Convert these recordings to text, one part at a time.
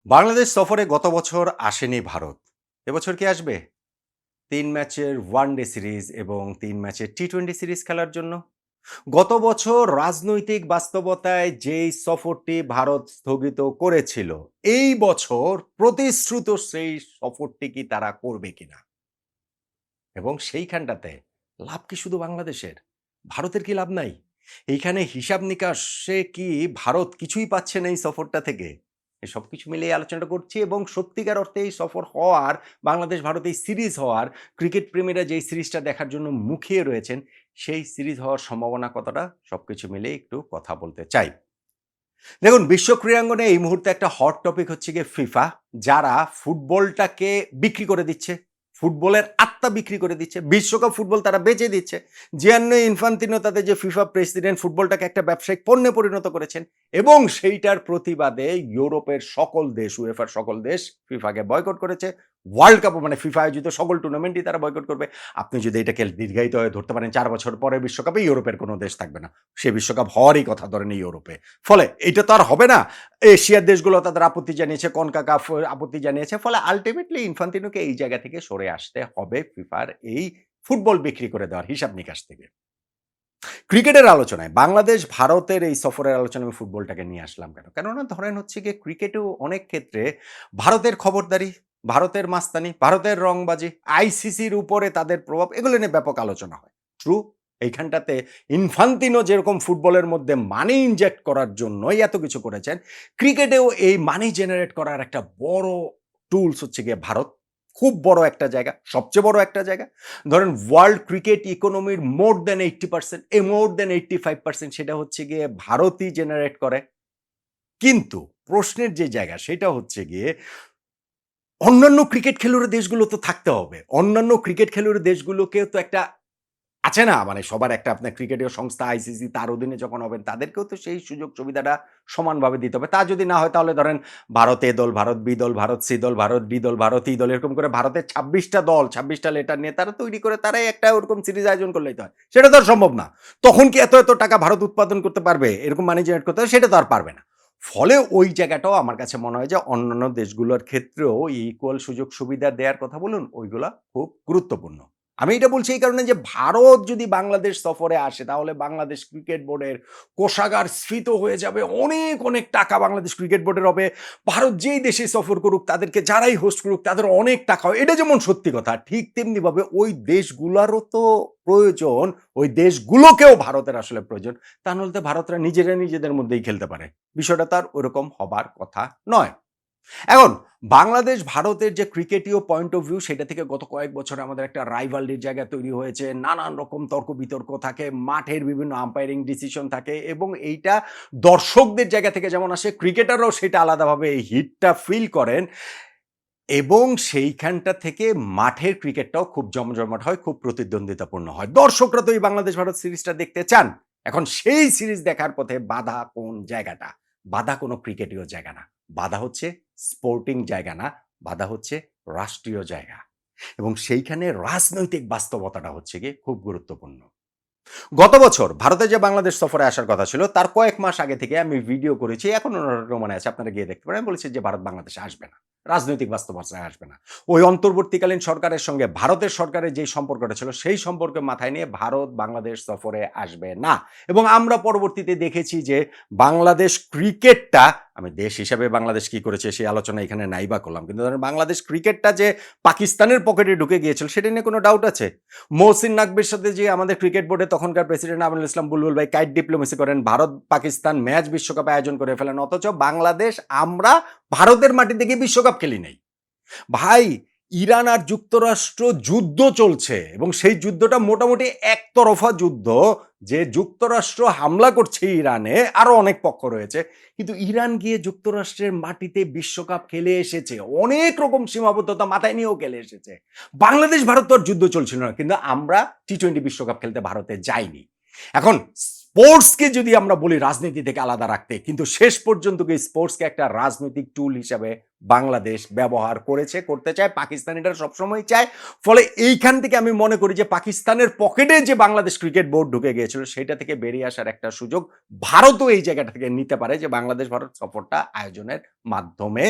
বাংলাদেশ সফরে গত বছর আসেনি ভারত। এবছর কি আসবে? ৩ ম্যাচের ওয়ানডে সিরিজ এবং ৩ ম্যাচের টি-20 সিরিজ খেলার জন্য? গত বছর রাজনৈতিক বাস্তবতায় যেই সফরটি ভারত স্থগিত করেছিল, এই বছর প্রতিশ্রুত সেই সফরটি কি তারা করবে কিনা? এবং সেইখানটাতে লাভ কি শুধু বাংলাদেশের? ভারতের কি লাভ নাই? এইখানে হিসাব নিকাশে কি ভারত কিছুই পাচ্ছে না এই সফরটা থেকে? এই সবকিছু মিলিয়ে আলোচনাটা করছি এবং সত্যিকার অর্থে এই সফর হওয়ার, বাংলাদেশ-ভারত এই সিরিজ হওয়ার, ক্রিকেট প্রেমীরা যেই সিরিজটা দেখার জন্য মুখিয়ে রয়েছেন, সেই সিরিজ হওয়ার সম্ভাবনা কতটা? সবকিছু মিলিয়ে একটু কথা বলতে চাই। দেখুন, বিশ্ব ক্রীড়াঙ্গনে এই মুহূর্তে একটা হট টপিক হচ্ছে গিয়ে ফিফা, যারা ফুটবলটাকে বিক্রি করে দিচ্ছে। ফুটবলের আত্মা বিক্রি করে দিচ্ছে। বিশ্বকাপ ফুটবল তারা বেচে দিচ্ছে। জিয়ান্নি ইনফান্তিনো তাদের যে ফিফা প্রেসিডেন্ট, ফুটবলটাকে একটা ব্যবসায়িক পণ্যে পরিণত করেছেন এবং সেইটার প্রতিবাদে ইউরোপের সকল দেশ, উয়েফার সকল দেশ ফিফাকে বয়কট করেছে। ওয়ার্ল্ড কাপও মানে ফিফা আয়োজিত সকল টুর্নামেন্টই তারা বয়কট করবে। আপনি যদি এটাকে দীর্ঘায়িত হয়ে ধরতে পারেন ৪ বছর পরে বিশ্বকাপে ইউরোপের কোনো দেশ থাকবে না। সে বিশ্বকাপ হওয়ারই কথা ধরেন ইউরোপে। ফলে এটা তো আর হবে না। এশিয়ার দেশগুলো তাদের আপত্তি জানিয়েছে, কনকাকাফ আপত্তি জানিয়েছে। ফলে আল্টিমেটলি ইনফান্তিনোকে এই জায়গা থেকে সরে আসতে হবে ফিফার এই ফুটবল বিক্রি করে দেওয়ার হিসাব নিকাশ থেকে। ক্রিকেটের আলোচনায় বাংলাদেশ ভারতের এই সফরের আলোচনায় আমি ফুটবলটাকে নিয়ে আসলাম কেন? কেননা ধরেন হচ্ছে গিয়ে ক্রিকেটেও অনেক ক্ষেত্রে ভারতের খবরদারি, ভারতের মাস্তানি, ভারতের রংবাজি, আইসিসির উপরে তাদের প্রভাব এগুলো নিয়ে ব্যাপক আলোচনা হয়। ট্রু, এইখানটাতে ইনফান্তিনো যেরকম ফুটবলের মধ্যে মানি ইনজেক্ট করার জন্যই এত কিছু করেছেন, ক্রিকেটেও এই মানি জেনারেট করার একটা বড় টুলস হচ্ছে গিয়ে ভারত। খুব বড় একটা জায়গা, সবচেয়ে বড় একটা জায়গা। ধরেন ওয়ার্ল্ড ক্রিকেট ইকোনমির মোর দ্যান 80% মোর দ্যান 85% সেটা হচ্ছে গিয়ে ভারতই জেনারেট করে। কিন্তু প্রশ্নের যে জায়গা সেটা হচ্ছে গিয়ে অন্যান্য ক্রিকেট খেলুড়ে দেশগুলো তো থাকতে হবে। অন্যান্য ক্রিকেট খেলুড়ে দেশগুলোকেও তো একটা আছে না? মানে সবার একটা আপনার ক্রিকেটীয় সংস্থা আইসিসি তার অধীনে যখন হবেন তাদেরকেও তো সেই সুযোগ সুবিধাটা সমানভাবে দিতে হবে। তা যদি না হয় তাহলে ধরেন ভারত এ দল, ভারত বি দল, ভারত সি দল, ভারত ডি দল, ভারত ই দল এরকম করে ভারতের ২৬ টা দল, ২৬ টা লেটার নিয়ে তারা তৈরি করে তারাই একটা ওরকম সিরিজ আয়োজন করলেই তো হয়। সেটা তো আর সম্ভব না। তখন কি এত টাকা ভারত উৎপাদন করতে পারবে? এরকম মানি জেনারেট করতে হবে? সেটা তো আর পারবে না। ফলে ওই জায়গাটাও আমার কাছে মনে হয় যে অন্যান্য দেশগুলোর ক্ষেত্রেও ইকুয়াল সুযোগ সুবিধা দেয়ার কথা বলুন, ওইগুলা খুব গুরুত্বপূর্ণ। আমি এটা বলছি এই কারণে যে ভারত যদি বাংলাদেশ সফরে আসে তাহলে বাংলাদেশ ক্রিকেট বোর্ডের কোষাগার স্ফীত হয়ে যাবে। অনেক টাকা বাংলাদেশ ক্রিকেট বোর্ডের হবে। ভারত যেই দেশে সফর করুক তাদেরকে যারাই হোস্ট করুক তাদের অনেক টাকা হয়। এটা যেমন সত্যি কথা, ঠিক তেমনিভাবে ওই দেশগুলারও তো প্রয়োজন, ওই দেশগুলোকেও ভারতের আসলে প্রয়োজন। তা নাহলে তো ভারতরা নিজেদের মধ্যেই খেলতে পারে। বিষয়টা তো আর ওরকম হবার কথা নয়। এখন বাংলাদেশ ভারতের যে ক্রিকেটীয় পয়েন্ট অফ ভিউ সেটা থেকে গত কয়েক বছরে আমাদের একটা রাইভালরির জায়গা তৈরি হয়েছে। নানান রকম তর্ক বিতর্ক থাকে, মাঠের বিভিন্ন আম্পায়ারিং ডিসিশন থাকে এবং এইটা দর্শকদের জায়গা থেকে যেমন আসে ক্রিকেটাররাও সেটা আলাদাভাবে এই হিটটা ফিল করেন এবং সেইখানটা থেকে মাঠের ক্রিকেটটাও খুব জমজমাট হয়, খুব প্রতিদ্বন্দ্বিতাপূর্ণ হয়। দর্শকরা তো এই বাংলাদেশ ভারত সিরিজটা দেখতে চান। এখন সেই সিরিজ দেখার পথে বাধা কোন জায়গাটা? বাধা কোনো ক্রিকেটীয় জায়গা না। বাধা হচ্ছে স্পোর্টিং জায়গা না, বাধা হচ্ছে রাষ্ট্রীয় জায়গা। এবং সেইখানে রাজনৈতিক বাস্তবতাটা হচ্ছে গিয়ে খুব গুরুত্বপূর্ণ। গত বছর ভারতে যে বাংলাদেশ সফরে আসার কথা ছিল তার কয়েক মাস আগে থেকে আমি ভিডিও করেছি, এখনো মনে আছে, আপনারা গিয়ে দেখতে পারেন। আমি বলেছি যে ভারত বাংলাদেশে আসবে না, রাজনৈতিক বাস্তবতায় আসবে না। ওই অন্তর্বর্তীকালীন সরকারের সঙ্গে ভারতের সরকারের যে সম্পর্কটা ছিল সেই সম্পর্কে মাথায় নিয়ে ভারত বাংলাদেশ সফরে আসবে না। এবং আমরা পরবর্তীতে দেখেছি যে বাংলাদেশ ক্রিকেটটা, আমি দেশ হিসাবে বাংলাদেশ কি করেছে সেই আলোচনা এখানে নাইবা করলাম, কিন্তু ধরেন বাংলাদেশ ক্রিকেটটা যে পাকিস্তানের পকেটে ঢুকে গিয়েছিল সেটা নিয়ে কোনো ডাউট আছে? মহসিন নাকবির সাথে যে আমাদের ক্রিকেট বোর্ডে তখনকার প্রেসিডেন্ট আমিনুল ইসলাম বুলবুল ভাই কাইট ডিপ্লোমেসি করেন, ভারত পাকিস্তান ম্যাচ বিশ্বকাপে আয়োজন করে ফেলেন, অথচ বাংলাদেশ আমরা ভারতের মাটিতে গিয়ে বিশ্বকাপ খেলি নাই। ভাই, ইরান আর যুক্তরাষ্ট্র যুদ্ধ চলছে এবং সেই যুদ্ধটা মোটামুটি একতরফা যুদ্ধ। যে যুক্তরাষ্ট্র হামলা করছে ইরানে, আরো অনেক পক্ষ রয়েছে, কিন্তু ইরান গিয়ে যুক্তরাষ্ট্রের মাটিতে বিশ্বকাপ খেলে এসেছে, অনেক রকম সীমাবদ্ধতা মাথায় নিয়েও খেলে এসেছে। বাংলাদেশ ভারত তো আর যুদ্ধ চলছিল না, কিন্তু আমরা টি-20 বিশ্বকাপ খেলতে ভারতে যাইনি। এখন স্পোর্টসকে যদি আমরা বলি রাজনীতি থেকে আলাদা রাখতে, কিন্তু শেষ পর্যন্ত কি স্পোর্টসকে একটা রাজনৈতিক টুল হিসাবে বাংলাদেশ ব্যবহার করেছে, করতে চায়, পাকিস্তান এটা সবসময় চায়। ফলে এইখান থেকে আমি মনে করি যে পাকিস্তানের পকেটে যে বাংলাদেশ ক্রিকেট বোর্ড ঢুকে গিয়েছিল সেটা থেকে বেরিয়ে আসার একটা সুযোগ ভারতও এই জায়গাটা থেকে নিতে পারে, যে বাংলাদেশ ভারত সফরটা আয়োজনের মাধ্যমে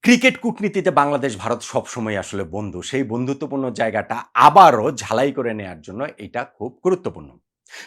ক্রিকেট কূটনীতিতে বাংলাদেশ ভারত সবসময় আসলে বন্ধু। সেই বন্ধুত্বপূর্ণ জায়গাটা আবারও ঝালাই করে নেয়ার জন্য এটা খুব গুরুত্বপূর্ণ।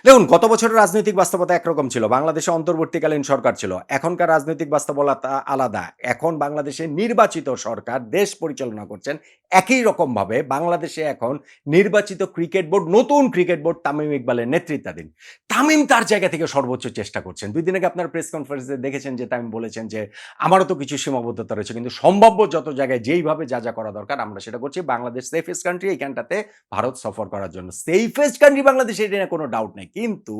দেখুন, গত বছরের রাজনৈতিক বাস্তবতা একরকম ছিল। বাংলাদেশে অন্তর্বর্তীকালীন সরকার ছিল। এখনকার রাজনৈতিক বাস্তবতা আলাদা। এখন বাংলাদেশে নির্বাচিত সরকার দেশ পরিচালনা করছেন। একই রকমভাবে বাংলাদেশে এখন নির্বাচিত ক্রিকেট বোর্ড, নতুন ক্রিকেট বোর্ড তামিম ইকবালের নেতৃত্বাধীন। তামিম তার জায়গা থেকে সর্বোচ্চ চেষ্টা করছেন। ২ দিন আগে আপনার প্রেস কনফারেন্সে দেখেছেন যে তামিম বলেছেন যে, "আমারও তো কিছু সীমাবদ্ধতা রয়েছে। কিন্তু সম্ভাব্য যত জায়গায় যেইভাবে যা করা দরকার আমরা সেটা করছি। বাংলাদেশ সেফেস্ট কান্ট্রি, এইখানটাতে ভারত সফর করার জন্য।" সেফেস্ট কান্ট্রি বাংলাদেশ, এটা নিয়ে কোনো ডাউট নেই। কিন্তু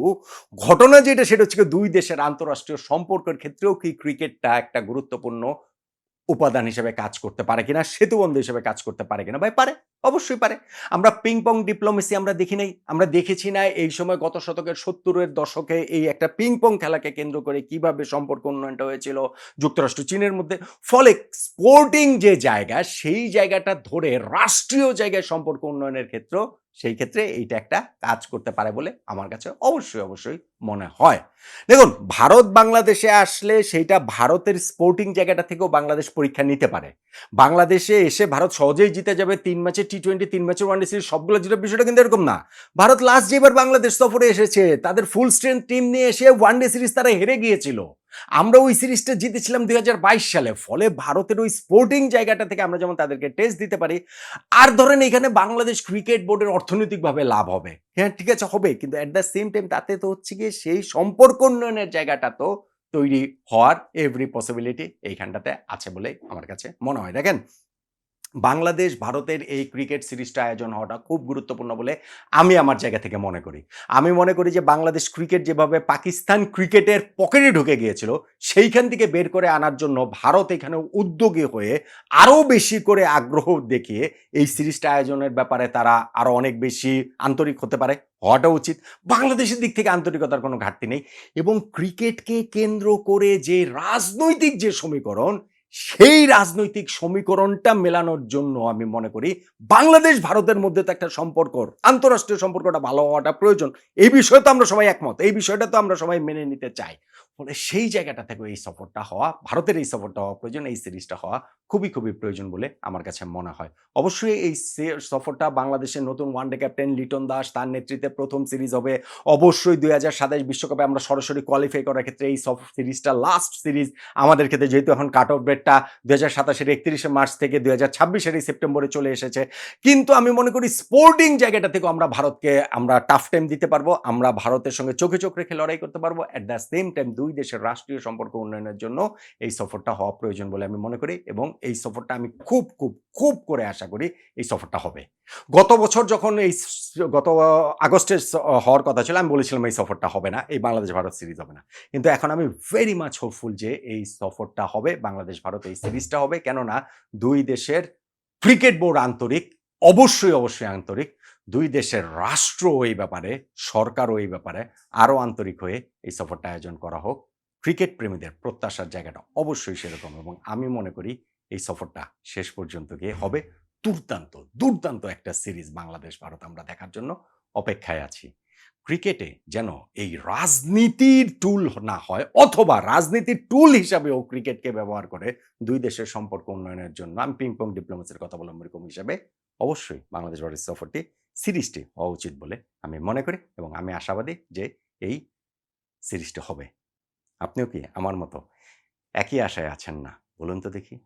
ঘটনা যেটা সেটা হচ্ছে গিয়ে ২ দেশের আন্তঃরাষ্ট্রীয় সম্পর্কের ক্ষেত্রেও কি ক্রিকেটটা একটা গুরুত্বপূর্ণ উপাদান হিসেবে কাজ করতে পারে কিনা, সেতুবন্ধ হিসেবে কাজ করতে পারে কিনা? ভাই পারে, অবশ্যই পারে। আমরা পিং পং ডিপ্লোমেসি আমরা দেখি নাই? আমরা দেখেছি না এই সময় গত শতকের ৭০ এর দশকে এই একটা পিং পং খেলাকে কেন্দ্র করে কিভাবে সম্পর্ক উন্নয়নটা হয়েছিল যুক্তরাষ্ট্র চীনের মধ্যে। ফলে স্পোর্টিং যে জায়গা, সেই জায়গাটা ধরে রাষ্ট্রীয় জায়গায় সম্পর্ক উন্নয়নের ক্ষেত্রেও সেই ক্ষেত্রে এইটা একটা কাজ করতে পারে বলে আমার কাছে অবশ্যই মনে হয়। দেখুন, ভারত বাংলাদেশে আসলে সেইটা ভারতের স্পোর্টিং জায়গাটা থেকেও বাংলাদেশ পরীক্ষা নিতে পারে। বাংলাদেশে এসে ভারত সহজেই জিতে যাবে ৩ ম্যাচের টি-20, ৩ ম্যাচের ওয়ানডে সিরিজ সবগুলো জিতার বিষয়টা কিন্তু এরকম না। ভারত লাস্ট যেবার বাংলাদেশ সফরে এসেছে, তাদের ফুল স্ট্রেংথ টিম নিয়ে এসে ওয়ানডে সিরিজ তারা হেরে গিয়েছিল। আমরা ওই সিরিজটা জিতেছিলাম ২০২২ সালে। ফলে ভারতের ওই স্পোর্টিং জায়গাটা থেকে আমরা যেমন তাদেরকে টেস্ট দিতে পারি, আর ধরেন এখানে বাংলাদেশ ক্রিকেট বোর্ডের অর্থনৈতিকভাবে লাভ হবে। হ্যাঁ, ঠিক আছে হবে। কিন্তু এট দ্য সেম টাইম তাতে তো হচ্ছে গিয়ে সেই সম্পর্ক উন্নয়নের জায়গাটা তো তৈরি হওয়ার এভরি পসিবিলিটি এইখানটাতে আছে বলেই আমার কাছে মনে হয়। দেখেন, বাংলাদেশ ভারতের এই ক্রিকেট সিরিজটা আয়োজন হওয়াটা খুব গুরুত্বপূর্ণ বলে আমি আমার জায়গা থেকে মনে করি। আমি মনে করি যে বাংলাদেশ ক্রিকেট যেভাবে পাকিস্তান ক্রিকেটের পকেটে ঢুকে গিয়েছিল, সেইখান থেকে বের করে আনার জন্য ভারত এখানে উদ্যোগী হয়ে আরও বেশি করে আগ্রহ দেখিয়ে এই সিরিজটা আয়োজনের ব্যাপারে তারা আরও অনেক বেশি আন্তরিক হতে পারে, হওয়াটা উচিত। বাংলাদেশের দিক থেকে আন্তরিকতার কোনো ঘাটতি নেই এবং ক্রিকেটকে কেন্দ্র করে যে রাজনৈতিক যে সমীকরণ, সেই রাজনৈতিক সমীকরণটা মেলানোর জন্য আমি মনে করি বাংলাদেশ ভারতের মধ্যে তো একটা সম্পর্ক, আন্তঃরাষ্ট্রীয় সম্পর্কটা ভালো হওয়াটা প্রয়োজন। এই বিষয়ে তো আমরা সবাই একমত। এই বিষয়টা তো আমরা সবাই মেনে নিতে চাই। ফলে সেই জায়গাটা থেকে এই সফরটা হওয়া, ভারতের এই সফরটা হওয়া প্রয়োজন, এই সিরিজটা হওয়া খুবই প্রয়োজন বলে আমার কাছে মনে হয়। অবশ্যই এই সফরটা বাংলাদেশের নতুন ওয়ানডে ক্যাপ্টেন লিটন দাস তার নেতৃত্বে ১ম সিরিজ হবে। অবশ্যই ২০২৭ বিশ্বকাপে আমরা সরাসরি কোয়ালিফাই করার ক্ষেত্রে এই সিরিজটা লাস্ট সিরিজ আমাদের ক্ষেত্রে, যেহেতু এখন কাট অফ ডেটটা ২০২৭ এর ৩১শে মার্চ থেকে ২০২৬ এর এই সেপ্টেম্বরে চলে এসেছে। কিন্তু আমি মনে করি স্পোর্টিং জায়গাটা থেকেও আমরা ভারতকে আমরা টাফ টাইম দিতে পারবো। আমরা ভারতের সঙ্গে চোখে চোখ রেখে লড়াই করতে পারবো। এট দ্য সেম টাইম ২ দেশের রাষ্ট্রীয় সম্পর্ক উন্নয়নের জন্য এই সফরটা হওয়া প্রয়োজন বলে আমি মনে করি এবং এই সফরটা আমি খুব করে আশা করি এই সফরটা হবে। গত বছর যখন গত আগস্টে হওয়ার কথা ছিল, আমি বলেছিলাম এই সফরটা হবে না। এই বাংলাদেশ ভারত সিরিজ হবে না। কিন্তু এখন আমি ভেরি মাচ হোপফুল যে এই সফরটা হবে, বাংলাদেশ ভারত এই সিরিজটা হবে। কেননা ২ দেশের ক্রিকেট বোর্ড আন্তরিক, অবশ্যই আন্তরিক। ২ দেশের রাষ্ট্র এই ব্যাপারে, সরকারও এই ব্যাপারে আরো আন্তরিক হয়ে এই সফরটা আয়োজন করা হোক। ক্রিকেট প্রেমীদের প্রত্যাশার জায়গাটা অবশ্যই সেরকম এবং আমি মনে করি এই সফরটা শেষ পর্যন্ত গিয়ে হবে দুর্দান্ত একটা সিরিজ বাংলাদেশ ভারত আমরা দেখার জন্য অপেক্ষায় আছি। ক্রিকেটে যেন এই রাজনীতির টুল না হয়, অথবা রাজনীতির টুল হিসাবেও ক্রিকেটকে ব্যবহার করে ২ দেশের সম্পর্ক উন্নয়নের জন্য, আমি পিং পং ডিপ্লোমেসির কথা বললাম এরকম হিসাবে, অবশ্যই বাংলাদেশ ভারত সফরটি সিরিজটি হওয়া উচিত বলে আমি মনে করি এবং আমি আশাবাদী যে এই সিরিজটি হবে। আপনিও কি আমার মতো একই আশায় আছেন না? বলুন তো দেখি।